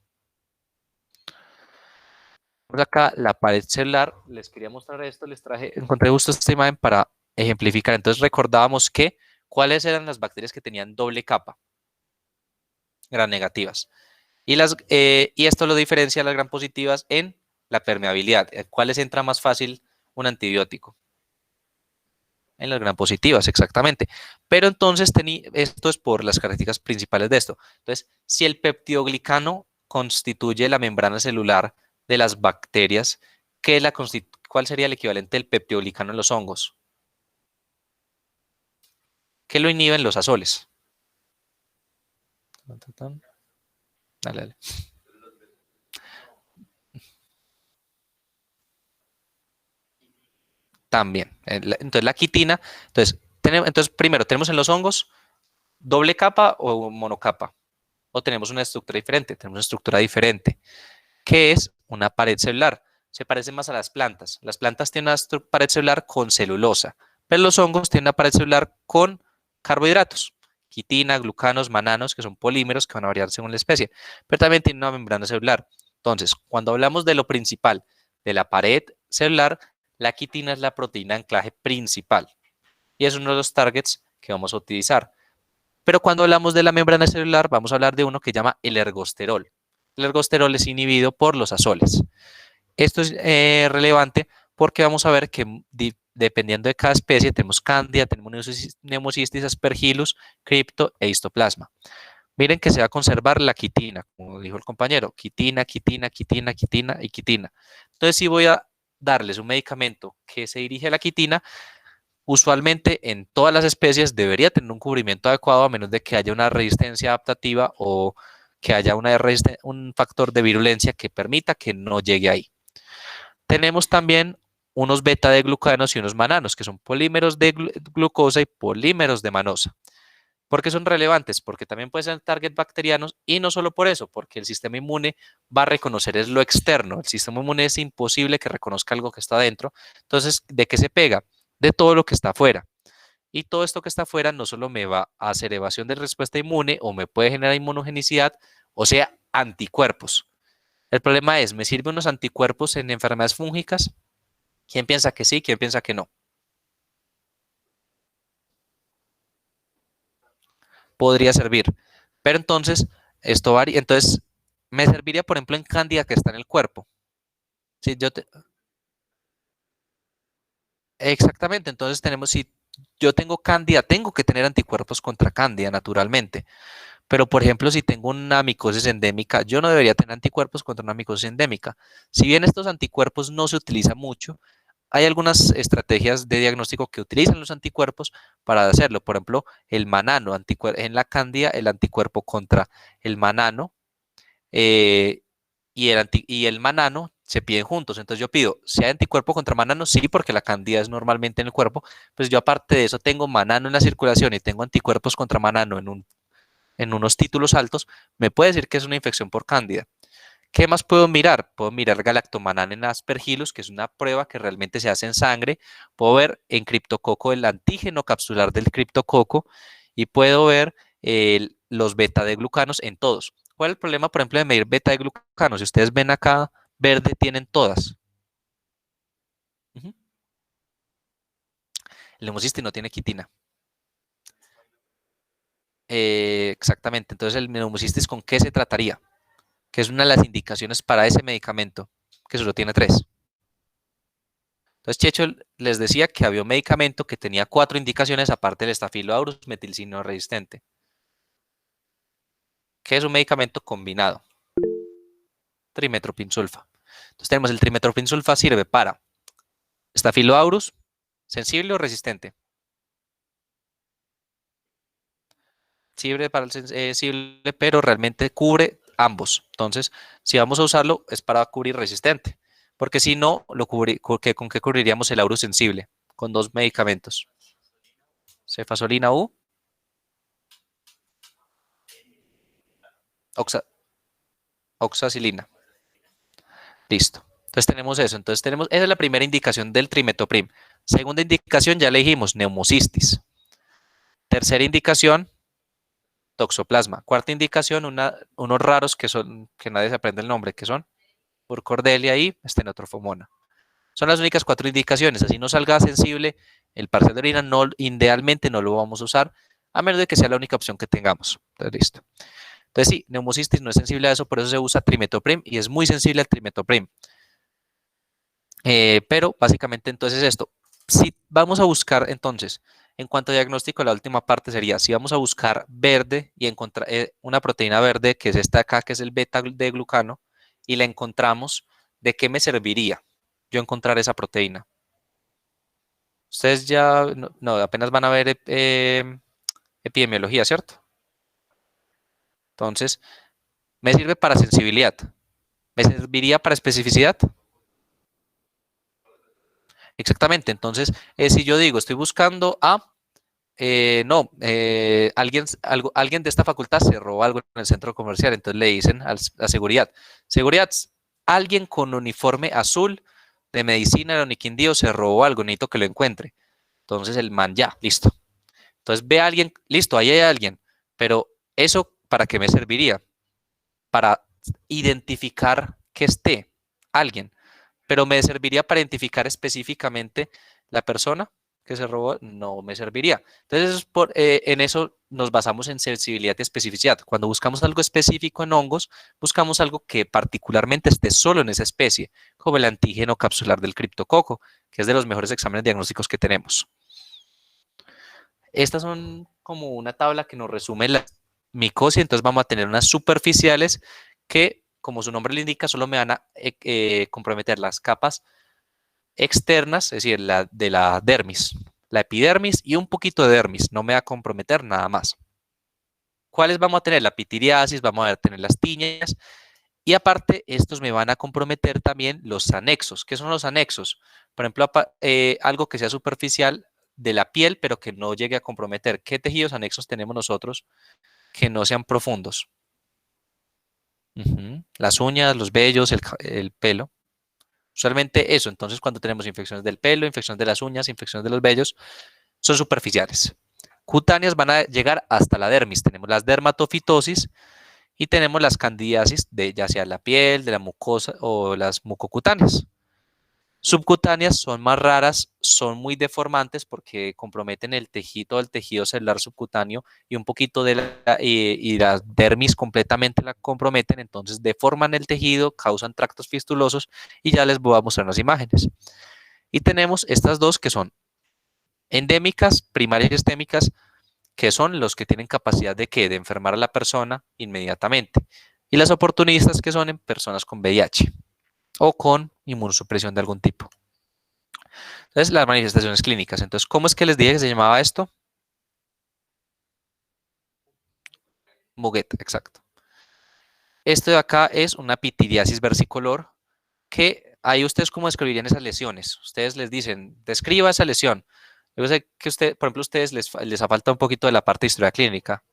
Acá la pared celular, les quería mostrar esto, encontré justo esta imagen para ejemplificar. Entonces recordábamos que, ¿cuáles eran las bacterias que tenían doble capa? Gram negativas. Y esto lo diferencia a las gram positivas en la permeabilidad. ¿Cuáles entra más fácil un antibiótico? En las gram positivas, exactamente. Pero entonces, esto es por las características principales de esto. Entonces, si el peptidoglicano constituye la membrana celular de las bacterias, ¿cuál sería el equivalente del peptidoglicano en los hongos? ¿Qué lo inhiben los azoles? Dale, dale. También. Entonces, la quitina. Entonces, primero, tenemos en los hongos doble capa o monocapa. O tenemos una estructura diferente. Tenemos una estructura diferente, que es una pared celular. Se parece más a las plantas. Las plantas tienen una pared celular con celulosa, pero los hongos tienen una pared celular con carbohidratos, quitina, glucanos, mananos, que son polímeros que van a variar según la especie, pero también tienen una membrana celular. Entonces, cuando hablamos de lo principal de la pared celular, la quitina es la proteína de anclaje principal y es uno de los targets que vamos a utilizar. Pero cuando hablamos de la membrana celular, vamos a hablar de uno que llama el ergosterol. El ergosterol es inhibido por los azoles. Esto es relevante porque vamos a ver que dependiendo de cada especie, tenemos cándida, tenemos neumocistis, aspergillus, cripto e histoplasma. Miren que se va a conservar la quitina, como dijo el compañero, quitina, quitina, quitina, quitina y quitina. Entonces, si voy a darles un medicamento que se dirige a la quitina, usualmente en todas las especies debería tener un cubrimiento adecuado a menos de que haya una resistencia adaptativa o que haya un factor de virulencia que permita que no llegue ahí. Tenemos también unos beta de glucanos y unos mananos, que son polímeros de glucosa y polímeros de manosa. ¿Por qué son relevantes? Porque también pueden ser target bacterianos y no solo por eso, porque el sistema inmune va a reconocer es lo externo. El sistema inmune es imposible que reconozca algo que está adentro. Entonces, ¿de qué se pega? De todo lo que está afuera. Y todo esto que está afuera no solo me va a hacer evasión de respuesta inmune o me puede generar inmunogenicidad, o sea, anticuerpos. El problema es, ¿me sirven unos anticuerpos en enfermedades fúngicas? ¿Quién piensa que sí? ¿Quién piensa que no? Podría servir. Pero entonces, esto varía. Entonces, me serviría, por ejemplo, en cándida que está en el cuerpo. Sí, exactamente. Entonces, si yo tengo cándida, tengo que tener anticuerpos contra cándida, naturalmente. Pero, por ejemplo, si tengo una micosis endémica, yo no debería tener anticuerpos contra una micosis endémica. Si bien estos anticuerpos no se utilizan mucho, hay algunas estrategias de diagnóstico que utilizan los anticuerpos para hacerlo. Por ejemplo, el manano, en la cándida, el anticuerpo contra el manano eh, y el manano se piden juntos. Entonces yo pido, si hay anticuerpo contra manano, sí, porque la cándida es normalmente en el cuerpo, pues yo aparte de eso tengo manano en la circulación y tengo anticuerpos contra manano en unos títulos altos, me puede decir que es una infección por cándida. ¿Qué más puedo mirar? Puedo mirar galactomannan en aspergillus, que es una prueba que realmente se hace en sangre. Puedo ver en criptococo el antígeno capsular del criptococo y puedo ver los beta de glucanos en todos. ¿Cuál es el problema, por ejemplo, de medir beta de glucanos? Si ustedes ven acá, verde tienen todas. Ujú. El neumocystis no tiene quitina. Exactamente, entonces el neumocystis, ¿con qué se trataría? Que es una de las indicaciones para ese medicamento, que solo tiene 3. Entonces Checho les decía que había un medicamento que tenía 4 indicaciones aparte del Staphylo aureus metilcino resistente, que es un medicamento combinado, trimetoprim-sulfa. Entonces tenemos el trimetoprim-sulfa, sirve para Staphylo aureus, sensible o resistente. Sirve para el sensible, pero realmente cubre ambos. Entonces, si vamos a usarlo, es para cubrir resistente. Porque si no, ¿con qué cubriríamos el aureus sensible? Con 2 medicamentos. Cefazolina U, oxacilina. Listo. Entonces tenemos eso. Esa es la primera indicación del trimetoprim. Segunda indicación, ya le dijimos, neumocistis. Tercera indicación, toxoplasma. Cuarta indicación, unos raros que nadie se aprende el nombre, que son Burcordelia y Stenotrophomonas. Son las únicas 4 indicaciones. Así no salga sensible, el parcial de orina idealmente no lo vamos a usar, a menos de que sea la única opción que tengamos. Entonces, listo. Entonces sí, neumocistis no es sensible a eso, por eso se usa trimetoprim y es muy sensible al trimetoprim. Pero básicamente entonces esto, si vamos a buscar entonces, en cuanto a diagnóstico, la última parte sería, si vamos a buscar verde y encontrar una proteína verde, que es esta acá, que es el beta de glucano, y la encontramos, ¿de qué me serviría yo encontrar esa proteína? Ustedes ya, no, apenas van a ver epidemiología, ¿cierto? Entonces, me sirve para sensibilidad. ¿Me serviría para especificidad? Exactamente. Entonces, si yo digo, estoy buscando a, alguien de esta facultad se robó algo en el centro comercial, entonces le dicen a seguridad, seguridad, alguien con uniforme azul de medicina de Oniquindío se robó algo, necesito que lo encuentre. Entonces el man ya, listo. Entonces ve a alguien, listo, ahí hay alguien, pero eso ¿para qué me serviría? Para identificar que esté alguien, pero me serviría para identificar específicamente la persona que se robó, no me serviría. Entonces, en eso nos basamos en sensibilidad y especificidad. Cuando buscamos algo específico en hongos, buscamos algo que particularmente esté solo en esa especie, como el antígeno capsular del criptococo, que es de los mejores exámenes diagnósticos que tenemos. Estas son como una tabla que nos resume la micosis, entonces vamos a tener unas superficiales que, como su nombre le indica, solo me van a comprometer las capas externas, es decir, la de la dermis, la epidermis y un poquito de dermis, no me va a comprometer nada más. ¿Cuáles vamos a tener? La pitiriasis, vamos a tener las tiñas, y aparte, estos me van a comprometer también los anexos. ¿Qué son los anexos? Por ejemplo, algo que sea superficial de la piel, pero que no llegue a comprometer. ¿Qué tejidos anexos tenemos nosotros que no sean profundos? Las uñas, los vellos, el pelo. Usualmente eso. Entonces, cuando tenemos infecciones del pelo, infecciones de las uñas, infecciones de los vellos, son superficiales. Cutáneas van a llegar hasta la dermis. Tenemos las dermatofitosis y tenemos las candidiasis de ya sea la piel, de la mucosa o las mucocutáneas. Subcutáneas son más raras, son muy deformantes porque comprometen el tejido celular subcutáneo y un poquito de la dermis completamente la comprometen, entonces deforman el tejido, causan tractos fistulosos y ya les voy a mostrar las imágenes. Y tenemos estas dos que son endémicas, primarias y sistémicas, que son los que tienen capacidad de ¿qué? De enfermar a la persona inmediatamente. Y las oportunistas, que son en personas con VIH o con inmunosupresión de algún tipo. Entonces, las manifestaciones clínicas. Entonces, ¿cómo es que les dije que se llamaba esto? Muguet, exacto. Esto de acá es una pitidiasis versicolor, que ahí ustedes cómo describirían esas lesiones. Ustedes les dicen, describa esa lesión. Yo sé que por ejemplo, a ustedes les falta un poquito de la parte de historia clínica.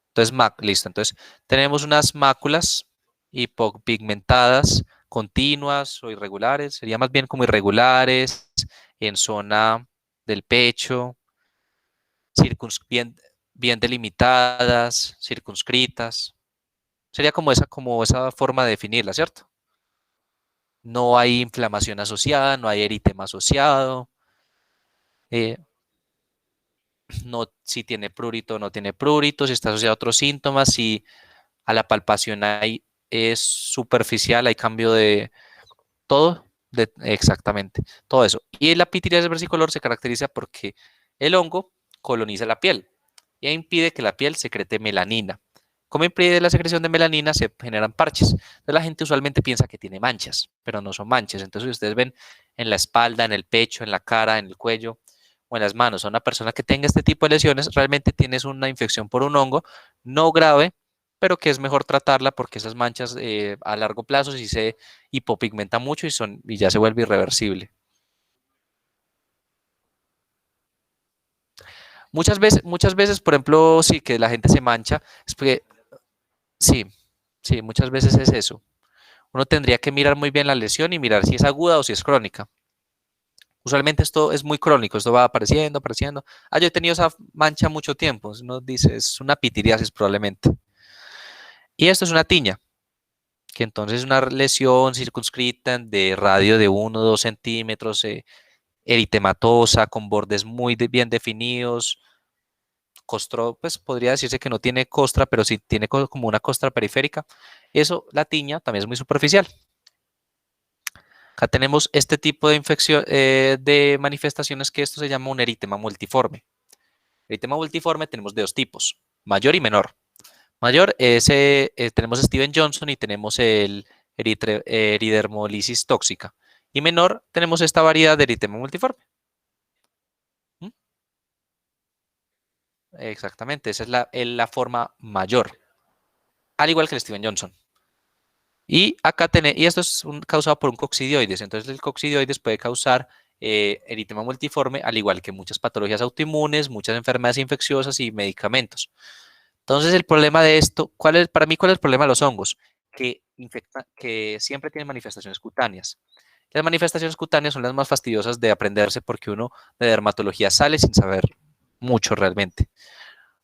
Entonces, listo. Entonces, tenemos unas máculas hipopigmentadas, continuas o irregulares. Sería más bien como irregulares en zona del pecho, bien, bien delimitadas, circunscritas. Sería como esa forma de definirla, ¿cierto? No hay inflamación asociada, no hay eritema asociado. eh, no, si tiene prurito o no tiene prurito, si está asociado a otros síntomas, si a la palpación hay, es superficial, hay cambio de todo, exactamente, todo eso. Y la pitiriasis versicolor se caracteriza porque el hongo coloniza la piel e impide que la piel secrete melanina. Como impide la secreción de melanina, se generan parches. Entonces la gente usualmente piensa que tiene manchas, pero no son manchas. Entonces, si ustedes ven en la espalda, en el pecho, en la cara, en el cuello o en las manos a una persona que tenga este tipo de lesiones, realmente tienes una infección por un hongo no grave, pero que es mejor tratarla porque esas manchas a largo plazo sí se hipopigmenta mucho y ya se vuelve muchas veces, por ejemplo, sí que la gente se mancha, es porque sí, sí, muchas veces es eso. Uno tendría que mirar muy bien la lesión y mirar si es aguda o si es crónica. Usualmente esto es muy crónico, esto va apareciendo, apareciendo. Ah, yo he tenido esa mancha mucho tiempo, uno dice, es una pitiriasis probablemente. Y esto es una tiña, que entonces es una lesión circunscrita de radio de 1 o 2 centímetros, eritematosa, con bordes muy bien definidos, costro, pues podría decirse que no tiene costra, pero sí tiene como una costra periférica. Eso, la tiña, también es muy superficial. Acá tenemos este tipo de infección, de manifestaciones que esto se llama un eritema multiforme. Eritema multiforme tenemos de dos tipos, mayor y menor. Mayor es, tenemos Steven Johnson y tenemos el eridermolisis tóxica. Y menor tenemos esta variedad de eritema multiforme. ¿Mm? Exactamente, esa es la forma mayor, al igual que el Steven Johnson. Y acá y esto es causado por un coccidioides. Entonces el coccidioides puede causar eritema multiforme, al igual que muchas patologías autoinmunes, muchas enfermedades infecciosas y medicamentos. Entonces el problema de esto, para mí, ¿cuál es el problema de los hongos? Que siempre tienen manifestaciones cutáneas. Las manifestaciones cutáneas son las más fastidiosas de aprenderse porque uno de dermatología sale sin saber mucho realmente.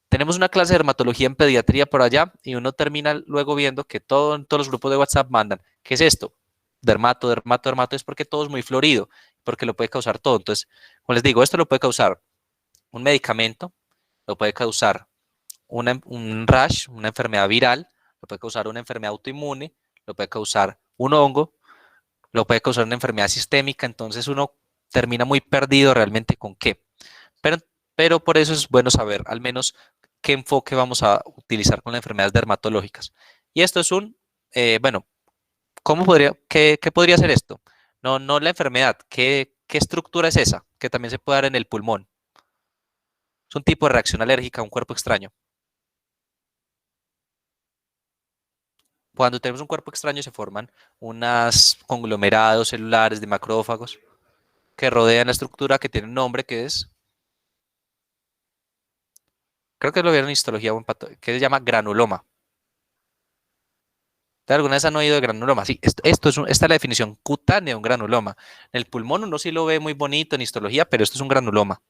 Tenemos una clase de dermatología en pediatría por allá y uno termina luego viendo que todos los grupos de WhatsApp mandan, ¿qué es esto? Dermato, dermato, dermato, es porque todo es muy florido, porque lo puede causar todo. Entonces, como les digo, esto lo puede causar un medicamento, lo puede causar un rash, una enfermedad viral, lo puede causar una enfermedad autoinmune, lo puede causar un hongo, lo puede causar una enfermedad sistémica, entonces uno termina muy perdido realmente con qué. Pero, pero por eso es bueno saber al menos qué enfoque vamos a utilizar con las enfermedades dermatológicas. Y esto es bueno, qué podría ser esto? No, no la enfermedad, ¿qué estructura es esa? Que también se puede dar en el pulmón. Es un tipo de reacción alérgica a un cuerpo extraño. Cuando tenemos un cuerpo extraño se forman unos conglomerados celulares de macrófagos que rodean la estructura que tiene un nombre que es, creo que lo vieron en histología que se llama granuloma. ¿Alguna vez han oído de granuloma? Sí, esta es la definición cutánea de un granuloma. En el pulmón uno sí lo ve muy bonito en histología, pero esto es un granuloma.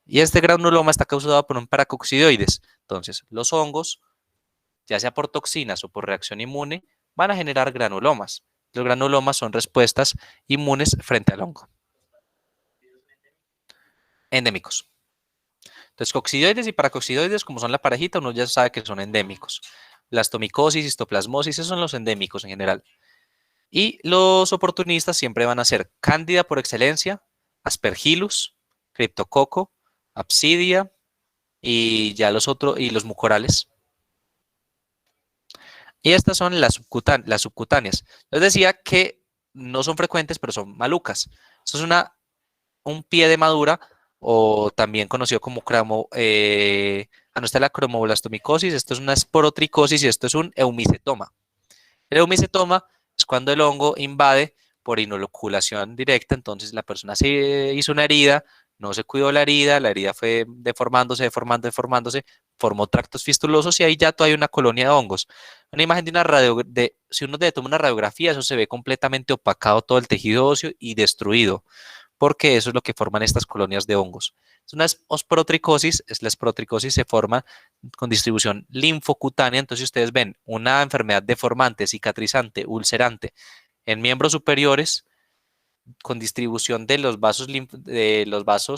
Y este granuloma está causado por un paracoccidioides. Entonces, los hongos, ya sea por toxinas o por reacción inmune, van a generar granulomas. Los granulomas son respuestas inmunes frente al hongo. Endémicos. Entonces, coccidioides y paracoccidioides, como son la parejita, uno ya sabe que son endémicos. Blastomicosis, histoplasmosis, esos son los endémicos en general. Y los oportunistas siempre van a ser Cándida por excelencia, Aspergillus, Cryptococo, Absidia y ya los otros, y los mucorales. Y estas son las subcutáneas. Les decía que no son frecuentes, pero son malucas. Esto es un pie de madura, o también conocido como no está la cromoblastomicosis, esto es una esporotricosis y esto es un eumicetoma. El eumicetoma es cuando el hongo invade por inoculación directa, entonces la persona se hizo una herida, no se cuidó la herida fue deformándose, deformando, deformándose, formó tractos fistulosos y ahí ya hay una colonia de hongos. Una imagen de si uno le toma una radiografía, eso se ve completamente opacado todo el tejido óseo y destruido, porque eso es lo que forman estas colonias de hongos. Es una esporotricosis, la esporotricosis se forma con distribución linfocutánea, entonces ustedes ven una enfermedad deformante, cicatrizante, ulcerante en miembros superiores, con distribución de los vasos,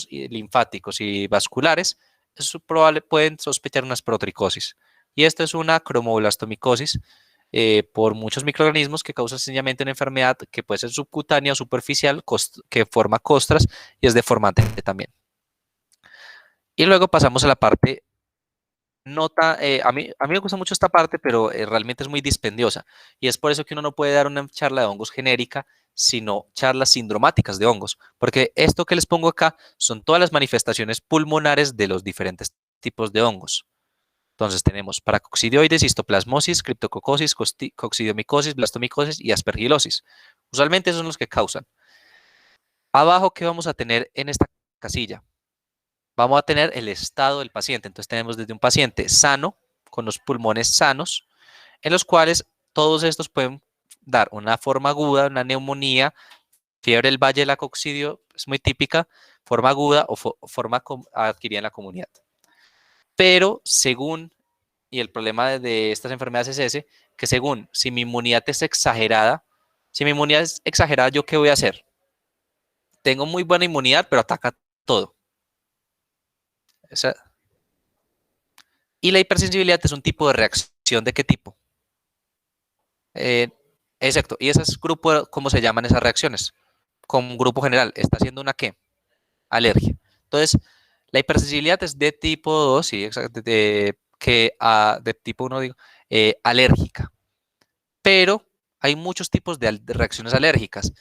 linfáticos y vasculares, es probable, pueden sospechar una esporotricosis. Y esto es una cromoblastomicosis por muchos microorganismos que causa sencillamente una enfermedad que puede ser subcutánea o superficial, que forma costras y es deformante también. Y luego pasamos a la parte a mí me gusta mucho esta parte, pero realmente es muy dispendiosa. Y es por eso que uno no puede dar una charla de hongos genérica, sino charlas sindromáticas de hongos. Porque esto que les pongo acá son todas las manifestaciones pulmonares de los diferentes tipos de hongos. Entonces tenemos paracoccidioides, histoplasmosis, criptococosis, coccidiomicosis, blastomicosis y aspergilosis. Usualmente esos son los que causan. Abajo, ¿qué vamos a tener en esta casilla? Vamos a tener el estado del paciente. Entonces tenemos desde un paciente sano, con los pulmones sanos, en los cuales todos estos pueden dar una forma aguda, una neumonía, fiebre del valle de la coccidio, es muy típica, forma aguda o forma adquirida en la comunidad. Pero según, y el problema de estas enfermedades es ese, que según si mi inmunidad es exagerada, ¿yo qué voy a hacer? Tengo muy buena inmunidad, pero ataca todo. Y la hipersensibilidad es un tipo de reacción. ¿De qué tipo? Exacto. Y ese es grupo, ¿cómo se llaman esas reacciones? Como grupo general. ¿Está haciendo una qué? Alergia. Entonces, la hipersensibilidad es de tipo 2, sí, exacto, de tipo 1, digo, alérgica. Pero hay muchos tipos de reacciones alérgicas.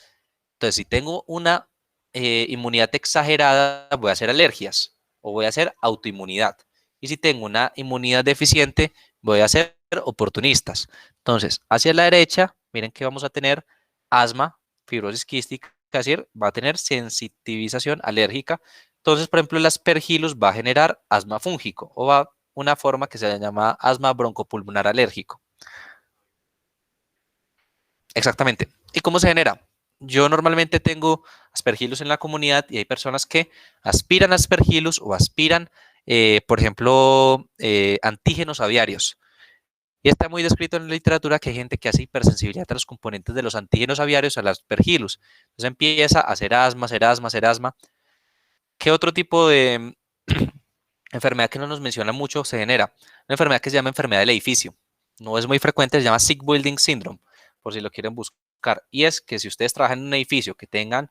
Entonces, si tengo una inmunidad exagerada, voy a hacer alergias o voy a hacer autoinmunidad. Y si tengo una inmunidad deficiente, voy a hacer oportunistas. Entonces, hacia la derecha, miren que vamos a tener asma, fibrosis quística, es decir, va a tener sensitivización alérgica. Entonces, por ejemplo, el aspergillus va a generar asma fúngico o va una forma que se llama asma broncopulmonar alérgico. Exactamente. ¿Y cómo se genera? Yo normalmente tengo aspergillus en la comunidad y hay personas que aspiran aspergillus o aspiran, por ejemplo, antígenos aviarios. Y está muy descrito en la literatura que hay gente que hace hipersensibilidad a los componentes de los antígenos aviarios al aspergillus. Entonces empieza a hacer asma, hacer asma, hacer asma. ¿Qué otro tipo de enfermedad que no nos menciona mucho se genera? Una enfermedad que se llama enfermedad del edificio. No es muy frecuente, se llama Sick Building Syndrome, por si lo quieren buscar. Y es que si ustedes trabajan en un edificio que tengan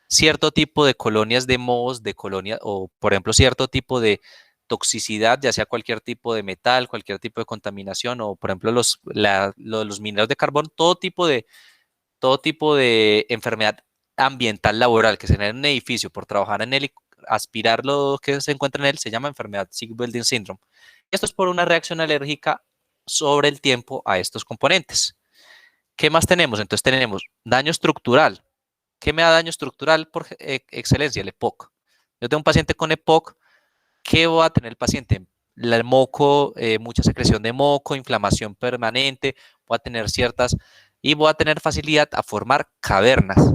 cierto tipo de colonias de mohos, de colonias, o por ejemplo cierto tipo de toxicidad, ya sea cualquier tipo de metal, cualquier tipo de contaminación, o por ejemplo los mineros de carbón, todo tipo de enfermedad ambiental laboral que se genera en un edificio por trabajar en él y aspirar lo que se encuentra en él, se llama enfermedad Sick Building Syndrome. Esto es por una reacción alérgica sobre el tiempo a estos componentes. ¿Qué más tenemos? Entonces tenemos daño estructural. ¿Qué me da daño estructural por excelencia? El EPOC. Yo tengo un paciente con EPOC. ¿Qué va a tener el paciente? El moco, mucha secreción de moco, inflamación permanente, voy a tener y voy a tener facilidad a formar cavernas.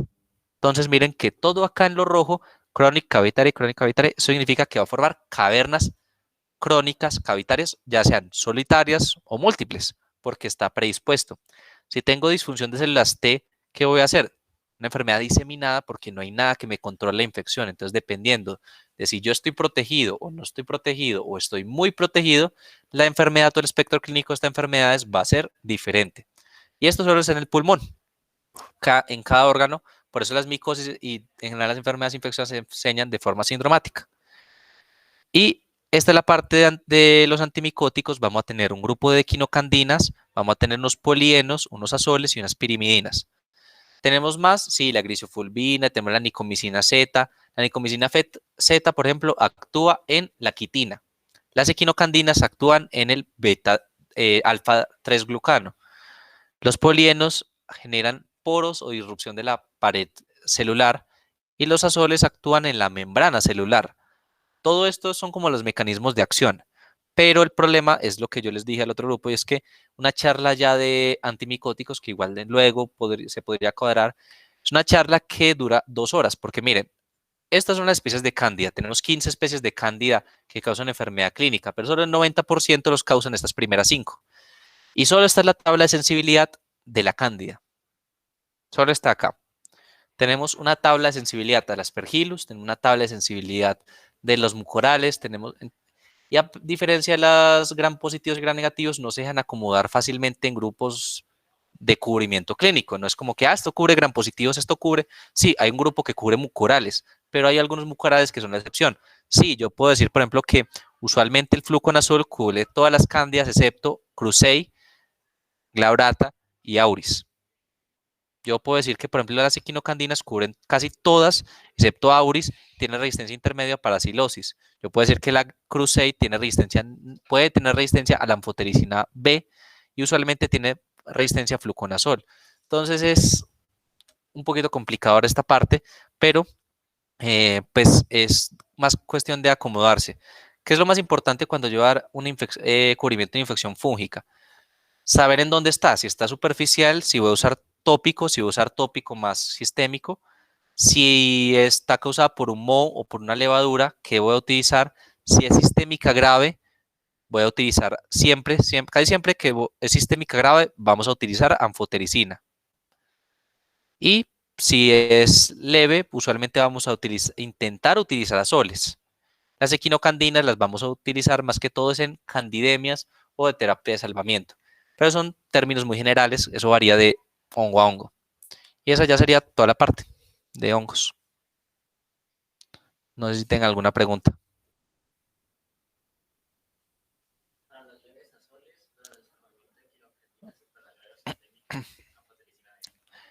Entonces miren que todo acá en lo rojo, chronic cavitary, eso significa que va a formar cavernas crónicas cavitarias, ya sean solitarias o múltiples, porque está predispuesto. Si tengo disfunción de células T, ¿qué voy a hacer? Una enfermedad diseminada porque no hay nada que me controle la infección. Entonces, dependiendo de si yo estoy protegido o no estoy protegido o estoy muy protegido, la enfermedad o el espectro clínico de estas enfermedades va a ser diferente. Y esto solo es en el pulmón, en cada órgano. Por eso las micosis y en general las enfermedades infecciosas se enseñan de forma sindromática. Y esta es la parte de los antimicóticos. Vamos a tener un grupo de quinocandinas, vamos a tener unos polienos, unos azoles y unas pirimidinas. ¿Tenemos más? Sí, la grisofulvina, tenemos la nicomicina Z. La nicomicina Z, por ejemplo, actúa en la quitina. Las equinocandinas actúan en el beta alfa 3 glucano. Los polienos generan poros o disrupción de la pared celular y los azoles actúan en la membrana celular. Todo esto son como los mecanismos de acción. Pero el problema es lo que yo les dije al otro grupo y es que una charla ya de antimicóticos, que igual luego se podría cuadrar, es una charla que dura 2 horas, porque miren, estas son las especies de cándida. Tenemos 15 especies de cándida que causan enfermedad clínica, pero solo el 90% los causan estas primeras 5. Y solo está la tabla de sensibilidad de la cándida. Solo está acá. Tenemos una tabla de sensibilidad del aspergillus, tenemos una tabla de sensibilidad de los mucorales, y a diferencia de los gram positivos y gram negativos, no se dejan acomodar fácilmente en grupos de cubrimiento clínico. No es como que, esto cubre gram positivos, esto cubre. Sí, hay un grupo que cubre mucorales, pero hay algunos mucorales que son la excepción. Sí, yo puedo decir, por ejemplo, que usualmente el fluconazol cubre todas las cándidas excepto Cruzei, Glaurata y Auris. Yo puedo decir que, por ejemplo, las equinocandinas cubren casi todas, excepto Auris, tiene resistencia intermedia para silosis. Yo puedo decir que la Cruzei puede tener resistencia a la anfotericina B y usualmente tiene resistencia a fluconazol. Entonces es un poquito complicado esta parte, pero pues es más cuestión de acomodarse. ¿Qué es lo más importante cuando llevar un cubrimiento de infección fúngica? Saber en dónde está, si está superficial, si voy a usar tópico, si voy a usar tópico más sistémico, si está causada por un moho o por una levadura, ¿qué voy a utilizar? Si es sistémica grave, voy a utilizar casi siempre que es sistémica grave, vamos a utilizar anfotericina. Y si es leve, usualmente vamos a intentar utilizar azoles. Las equinocandinas las vamos a utilizar más que todo en candidemias o de terapia de salvamiento. Pero son términos muy generales, eso varía de hongo a hongo. Y esa ya sería toda la parte de hongos. No sé si tengan alguna pregunta.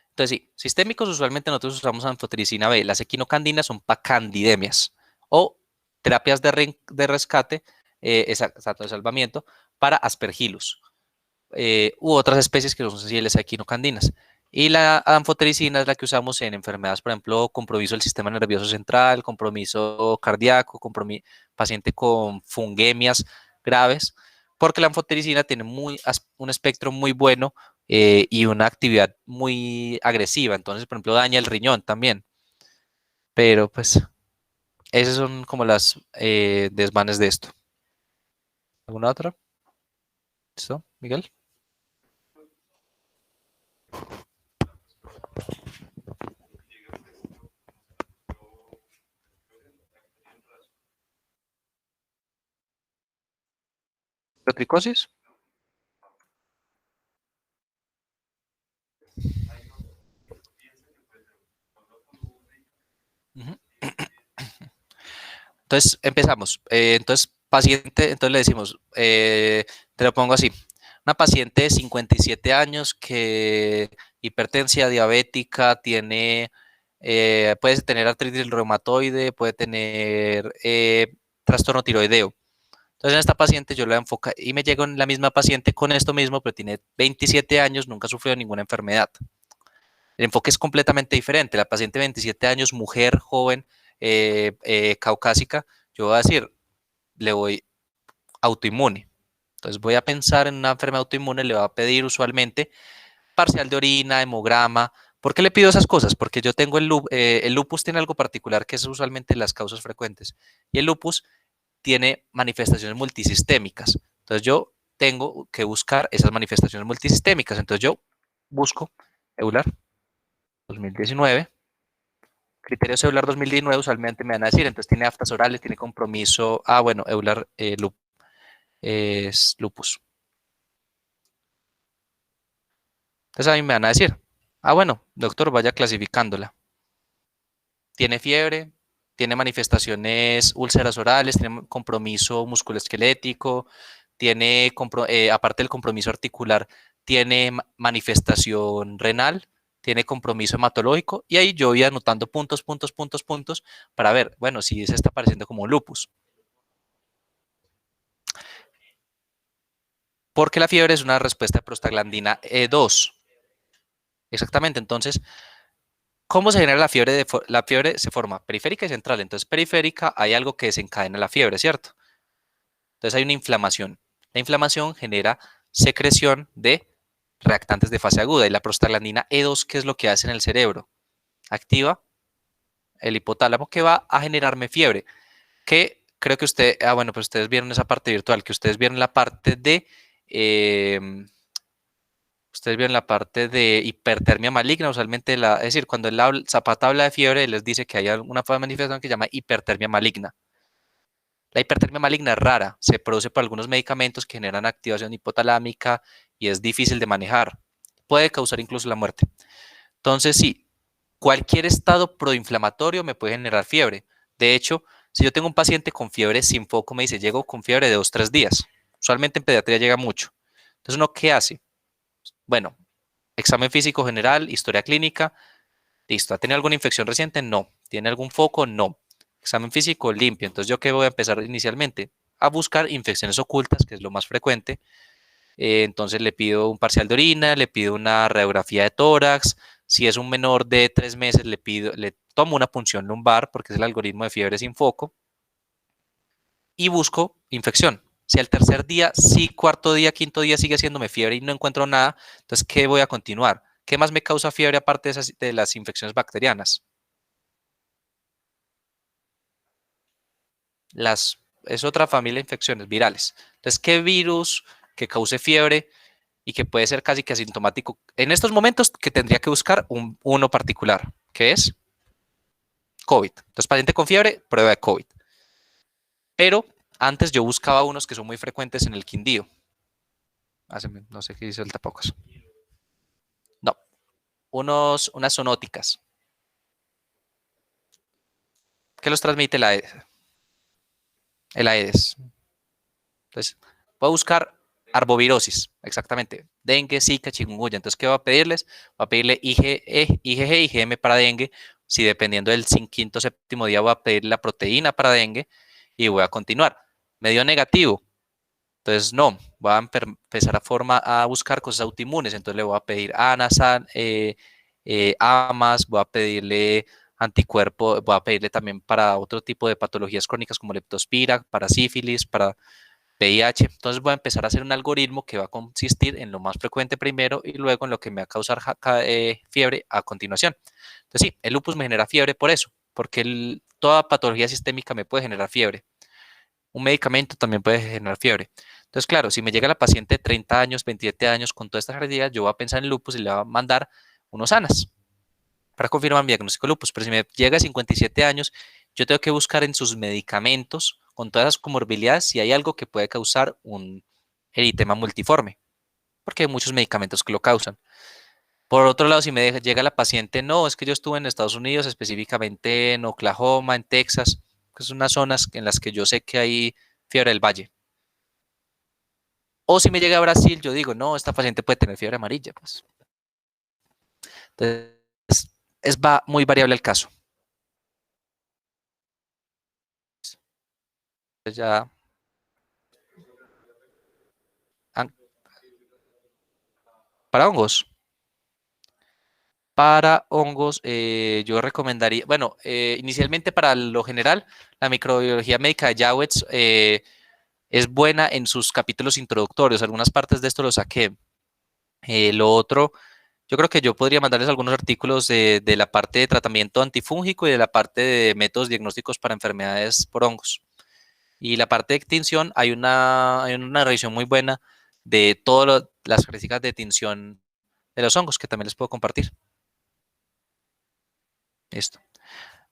Entonces, sí, sistémicos usualmente nosotros usamos anfotericina B. Las equinocandinas son para candidemias o terapias de rescate, exacto, de salvamiento, para aspergillus u otras especies que son sensibles a equinocandinas. Y la anfotericina es la que usamos en enfermedades, por ejemplo, compromiso del sistema nervioso central, compromiso cardíaco, paciente con fungemias graves, porque la anfotericina tiene un espectro muy bueno y una actividad muy agresiva. Entonces, por ejemplo, daña el riñón también. Pero pues, esas son como las desvanes de esto. ¿Alguna otra? ¿Listo, Miguel? ¿Petricosis? Ujú. Entonces, empezamos. Entonces, paciente, entonces le decimos, te lo pongo así, una paciente de 57 años que hipertensia diabética, puede tener artritis reumatoide, puede tener trastorno tiroideo. Entonces, en esta paciente yo la enfoco y me llego en la misma paciente con esto mismo, pero tiene 27 años, nunca ha sufrido ninguna enfermedad. El enfoque es completamente diferente. La paciente de 27 años, mujer, joven, caucásica, yo voy a decir, le voy autoinmune. Entonces voy a pensar en una enfermedad autoinmune, le voy a pedir usualmente parcial de orina, hemograma. ¿Por qué le pido esas cosas? Porque yo tengo el lupus tiene algo particular que es usualmente las causas frecuentes. Y el lupus tiene manifestaciones multisistémicas. Entonces yo tengo que buscar esas manifestaciones multisistémicas. Entonces yo busco Eular 2019. Criterio celular 2019 usualmente me van a decir, entonces tiene aftas orales, tiene compromiso, bueno, Eular es lupus. Entonces a mí me van a decir, bueno, doctor, vaya clasificándola. Tiene fiebre, tiene manifestaciones úlceras orales, tiene compromiso musculoesquelético, aparte del compromiso articular, tiene manifestación renal, tiene compromiso hematológico, y ahí yo voy anotando puntos, puntos, puntos, puntos, para ver, bueno, si se está pareciendo como lupus. Porque la fiebre es una respuesta de prostaglandina E2. Exactamente, entonces, ¿cómo se genera la fiebre? La fiebre se forma periférica y central. Entonces, periférica hay algo que desencadena la fiebre, ¿cierto? Entonces hay una inflamación. La inflamación genera secreción de reactantes de fase aguda. Y la prostaglandina E2, ¿qué es lo que hace en el cerebro? Activa el hipotálamo que va a generarme fiebre. Que creo que bueno, pues ustedes vieron esa parte virtual, que ustedes vieron la parte de... Ustedes vieron la parte de hipertermia maligna, usualmente, es decir, cuando Zapata habla de fiebre, les dice que hay una forma de manifestación que se llama hipertermia maligna. La hipertermia maligna es rara, se produce por algunos medicamentos que generan activación hipotalámica y es difícil de manejar. Puede causar incluso la muerte. Entonces, sí, cualquier estado proinflamatorio me puede generar fiebre. De hecho, si yo tengo un paciente con fiebre sin foco, me dice, llego con fiebre de 2, 3 días. Usualmente en pediatría llega mucho. Entonces, ¿uno qué hace? Bueno, examen físico general, historia clínica, listo. ¿Ha tenido alguna infección reciente? No. ¿Tiene algún foco? No. Examen físico limpio. Entonces, ¿yo qué voy a empezar inicialmente? A buscar infecciones ocultas, que es lo más frecuente. Entonces, le pido un parcial de orina, le pido una radiografía de tórax. Si es un menor de 3 meses, le tomo una punción lumbar, porque es el algoritmo de fiebre sin foco, y busco infección. Si al tercer día, sí, cuarto día, quinto día sigue haciéndome fiebre y no encuentro nada, entonces, ¿qué voy a continuar? ¿Qué más me causa fiebre aparte de las infecciones bacterianas? Es otra familia de infecciones virales. Entonces, ¿qué virus que cause fiebre y que puede ser casi que asintomático? En estos momentos que tendría que buscar uno particular, que es COVID. Entonces, paciente con fiebre, prueba de COVID. Pero antes yo buscaba unos que son muy frecuentes en el Quindío. No sé qué dice el tapocas. No, unas zoonóticas. ¿Qué los transmite el Aedes? Entonces, voy a buscar arbovirosis, exactamente. Dengue, Zika, chikungunya. Entonces, ¿qué voy a pedirles? Voy a pedirle IgG, IgM para dengue. Si dependiendo del quinto, séptimo día, voy a pedir la proteína para dengue y voy a continuar. Me dio negativo. Entonces, no, voy a empezar a buscar cosas autoinmunes. Entonces, le voy a pedir ANASAN, AMAS, voy a pedirle anticuerpo, voy a pedirle también para otro tipo de patologías crónicas como leptospira, para sífilis, para VIH. Entonces voy a empezar a hacer un algoritmo que va a consistir en lo más frecuente primero y luego en lo que me va a causar fiebre a continuación. Entonces sí, el lupus me genera fiebre por eso, porque toda patología sistémica me puede generar fiebre. Un medicamento también puede generar fiebre. Entonces, claro, si me llega la paciente de 30 años, 27 años con todas estas características, yo voy a pensar en lupus y le voy a mandar unos ANAS para confirmar mi diagnóstico de lupus. Pero si me llega a 57 años, yo tengo que buscar en sus medicamentos, con todas las comorbilidades, si hay algo que puede causar un eritema multiforme, porque hay muchos medicamentos que lo causan. Por otro lado, si me llega la paciente, no, es que yo estuve en Estados Unidos, específicamente en Oklahoma, en Texas, que son unas zonas en las que yo sé que hay fiebre del valle. O si me llega a Brasil, yo digo, no, esta paciente puede tener fiebre amarilla. Pues. Entonces, va muy variable el caso. Ya, para hongos. Para hongos, yo recomendaría, bueno, inicialmente para lo general, la microbiología médica de Jawetz es buena en sus capítulos introductorios. Algunas partes de esto lo saqué. Lo otro, yo creo que yo podría mandarles algunos artículos de la parte de tratamiento antifúngico y de la parte de métodos diagnósticos para enfermedades por hongos. Y la parte de extinción, hay una revisión muy buena de todas las características de extinción de los hongos que también les puedo compartir. Listo.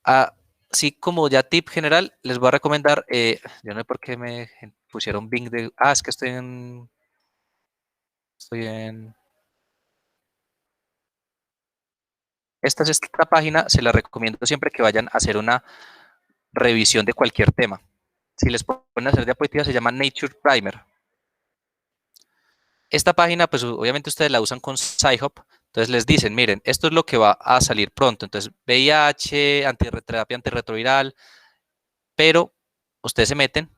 Así como ya tip general, les voy a recomendar, yo no sé por qué me pusieron Bing de, es que estoy en, esta es esta página, se la recomiendo siempre que vayan a hacer una revisión de cualquier tema. Si les ponen a hacer diapositivas, se llama Nature Primer. Esta página, pues obviamente ustedes la usan con Sci-Hub, entonces les dicen, miren, esto es lo que va a salir pronto, entonces VIH, terapia antirretroviral, pero ustedes se meten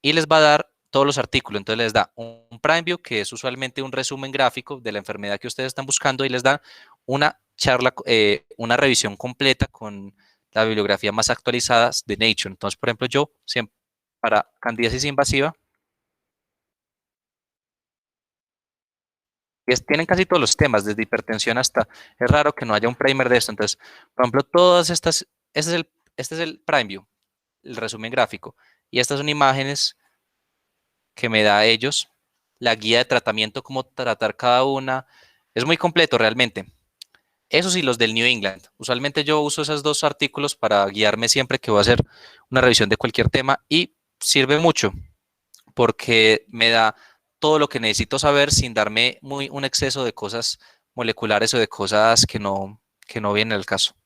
y les va a dar todos los artículos. Entonces les da un Prime View, que es usualmente un resumen gráfico de la enfermedad que ustedes están buscando, y les da una charla, una revisión completa con la bibliografía más actualizada de Nature. Entonces, por ejemplo, yo siempre para candidiasis invasiva, tienen casi todos los temas, desde hipertensión hasta, es raro que no haya un primer de esto. Entonces, por ejemplo, todas estas, este es el Prime View, el resumen gráfico, y estas son imágenes que me da ellos, la guía de tratamiento, cómo tratar cada una, Es muy completo realmente. Esos y los del New England. Usualmente yo uso esos dos artículos para guiarme siempre que voy a hacer una revisión de cualquier tema y sirve mucho porque me da todo lo que necesito saber sin darme un exceso de cosas moleculares o de cosas que no vienen al caso.